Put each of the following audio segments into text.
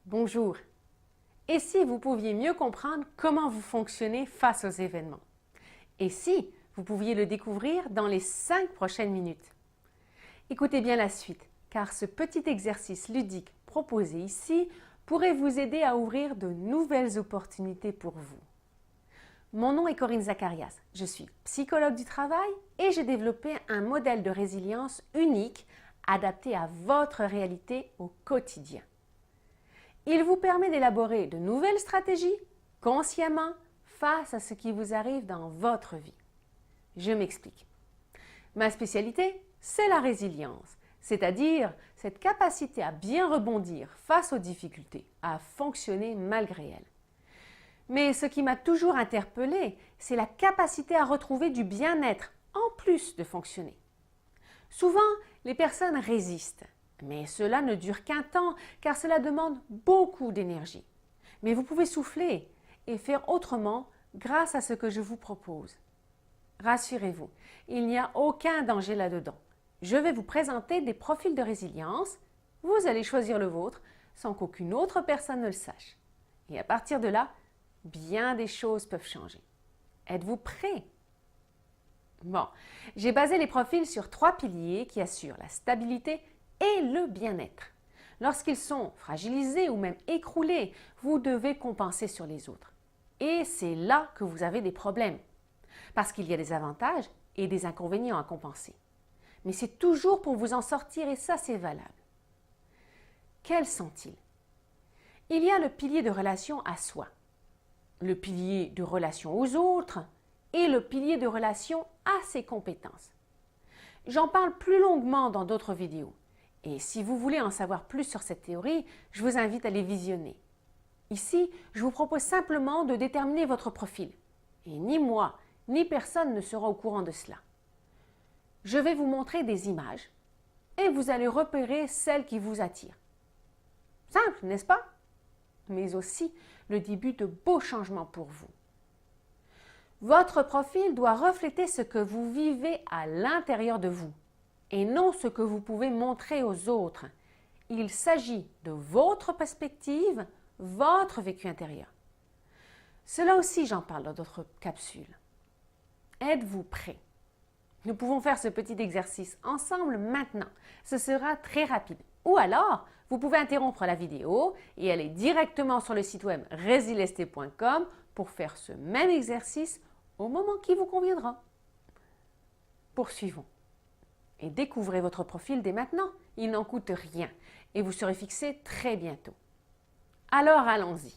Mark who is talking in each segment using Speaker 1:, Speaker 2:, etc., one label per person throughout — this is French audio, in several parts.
Speaker 1: Bonjour. Et si vous pouviez mieux comprendre comment vous fonctionnez face aux événements? Et si vous pouviez le découvrir dans les 5 prochaines minutes? Écoutez bien la suite, car ce petit exercice ludique proposé ici pourrait vous aider à ouvrir de nouvelles opportunités pour vous. Mon nom est Corinne Zacharias, je suis psychologue du travail et j'ai développé un modèle de résilience unique adapté à votre réalité au quotidien. Il vous permet d'élaborer de nouvelles stratégies consciemment face à ce qui vous arrive dans votre vie. Je m'explique. Ma spécialité, c'est la résilience, c'est-à-dire cette capacité à bien rebondir face aux difficultés, à fonctionner malgré elles. Mais ce qui m'a toujours interpellée, c'est la capacité à retrouver du bien-être en plus de fonctionner. Souvent, les personnes résistent, mais cela ne dure qu'un temps car cela demande beaucoup d'énergie. Mais vous pouvez souffler et faire autrement grâce à ce que je vous propose. Rassurez-vous, il n'y a aucun danger là-dedans. Je vais vous présenter des profils de résilience, vous allez choisir le vôtre sans qu'aucune autre personne ne le sache. Et à partir de là, bien des choses peuvent changer. Êtes-vous prêts? Bon, j'ai basé les profils sur 3 piliers qui assurent la stabilité et le bien-être. Lorsqu'ils sont fragilisés ou même écroulés, vous devez compenser sur les autres. Et c'est là que vous avez des problèmes. Parce qu'il y a des avantages et des inconvénients à compenser. Mais c'est toujours pour vous en sortir et ça c'est valable. Quels sont-ils? Il y a le pilier de relation à soi, le pilier de relation aux autres et le pilier de relation à ses compétences. J'en parle plus longuement dans d'autres vidéos. Et si vous voulez en savoir plus sur cette théorie, je vous invite à les visionner. Ici, je vous propose simplement de déterminer votre profil. Et ni moi, ni personne ne sera au courant de cela. Je vais vous montrer des images et vous allez repérer celles qui vous attirent. Simple, n'est-ce pas? Mais aussi le début de beaux changements pour vous. Votre profil doit refléter ce que vous vivez à l'intérieur de vous et non ce que vous pouvez montrer aux autres. Il s'agit de votre perspective, votre vécu intérieur. Cela aussi, j'en parle dans d'autres capsules. Êtes-vous prêts? Nous pouvons faire ce petit exercice ensemble maintenant. Ce sera très rapide. Ou alors, vous pouvez interrompre la vidéo et aller directement sur le site web resilest.com pour faire ce même exercice au moment qui vous conviendra. Poursuivons. Et découvrez votre profil dès maintenant. Il n'en coûte rien et vous serez fixé très bientôt. Alors allons-y.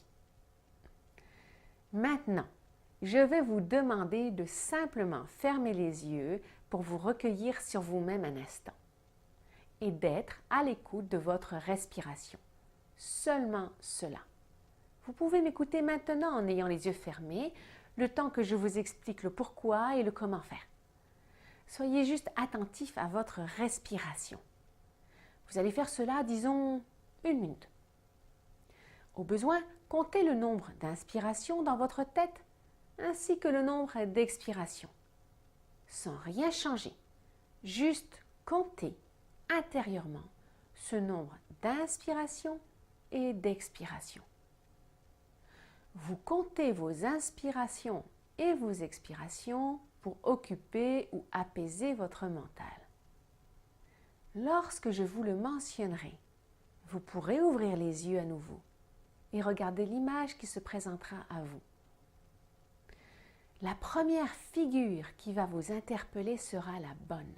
Speaker 1: Maintenant, je vais vous demander de simplement fermer les yeux pour vous recueillir sur vous-même un instant et d'être à l'écoute de votre respiration. Seulement cela. Vous pouvez m'écouter maintenant en ayant les yeux fermés, le temps que je vous explique le pourquoi et le comment faire. Soyez juste attentif à votre respiration. Vous allez faire cela, disons, 1 minute. Au besoin, comptez le nombre d'inspirations dans votre tête ainsi que le nombre d'expirations. Sans rien changer, juste comptez intérieurement ce nombre d'inspirations et d'expirations. Vous comptez vos inspirations et vos expirations pour occuper ou apaiser votre mental. Lorsque je vous le mentionnerai, vous pourrez ouvrir les yeux à nouveau et regarder l'image qui se présentera à vous. La première figure qui va vous interpeller sera la bonne.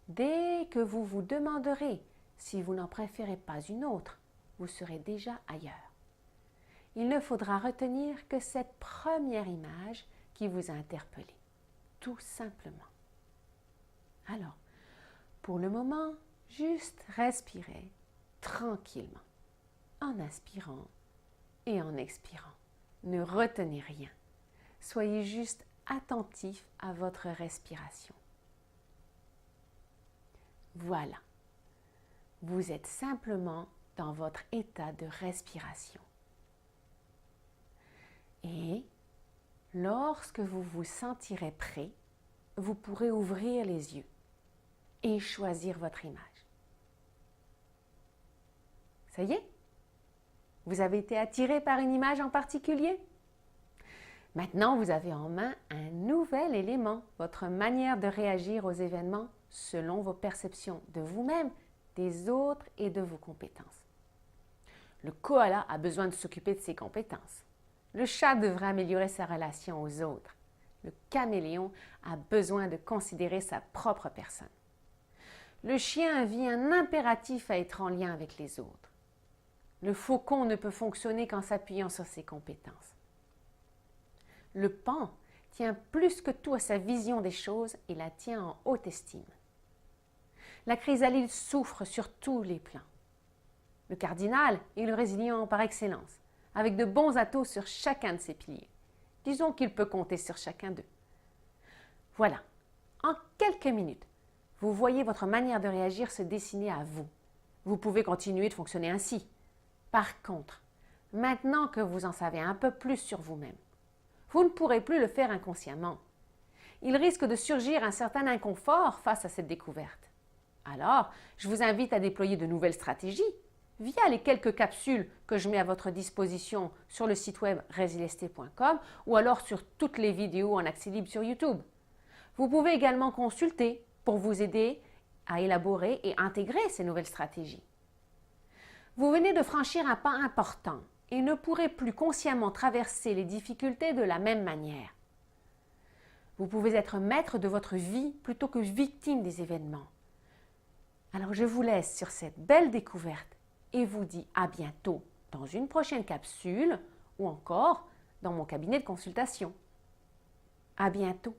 Speaker 1: Dès que vous vous demanderez si vous n'en préférez pas une autre, vous serez déjà ailleurs. Il ne faudra retenir que cette première image qui vous a interpellé, tout simplement. Alors, pour le moment, juste respirez tranquillement, en inspirant et en expirant. Ne retenez rien. Soyez juste attentif à votre respiration. Voilà. Vous êtes simplement dans votre état de respiration. Et lorsque vous vous sentirez prêt, vous pourrez ouvrir les yeux et choisir votre image. Ça y est? Vous avez été attiré par une image en particulier? Maintenant, vous avez en main un nouvel élément, votre manière de réagir aux événements selon vos perceptions de vous-même, des autres et de vos compétences. Le koala a besoin de s'occuper de ses compétences. Le chat devrait améliorer sa relation aux autres. Le caméléon a besoin de considérer sa propre personne. Le chien vit un impératif à être en lien avec les autres. Le faucon ne peut fonctionner qu'en s'appuyant sur ses compétences. Le paon tient plus que tout à sa vision des choses et la tient en haute estime. La chrysalide souffre sur tous les plans. Le cardinal est le résilient par excellence, avec de bons atouts sur chacun de ses piliers. Disons qu'il peut compter sur chacun d'eux. Voilà, en quelques minutes, vous voyez votre manière de réagir se dessiner à vous. Vous pouvez continuer de fonctionner ainsi. Par contre, maintenant que vous en savez un peu plus sur vous-même, vous ne pourrez plus le faire inconsciemment. Il risque de surgir un certain inconfort face à cette découverte. Alors, je vous invite à déployer de nouvelles stratégies via les quelques capsules que je mets à votre disposition sur le site web resilester.com ou alors sur toutes les vidéos en accès libre sur YouTube. Vous pouvez également consulter pour vous aider à élaborer et intégrer ces nouvelles stratégies. Vous venez de franchir un pas important et ne pourrez plus consciemment traverser les difficultés de la même manière. Vous pouvez être maître de votre vie plutôt que victime des événements. Alors je vous laisse sur cette belle découverte et vous dis à bientôt dans une prochaine capsule ou encore dans mon cabinet de consultation. À bientôt.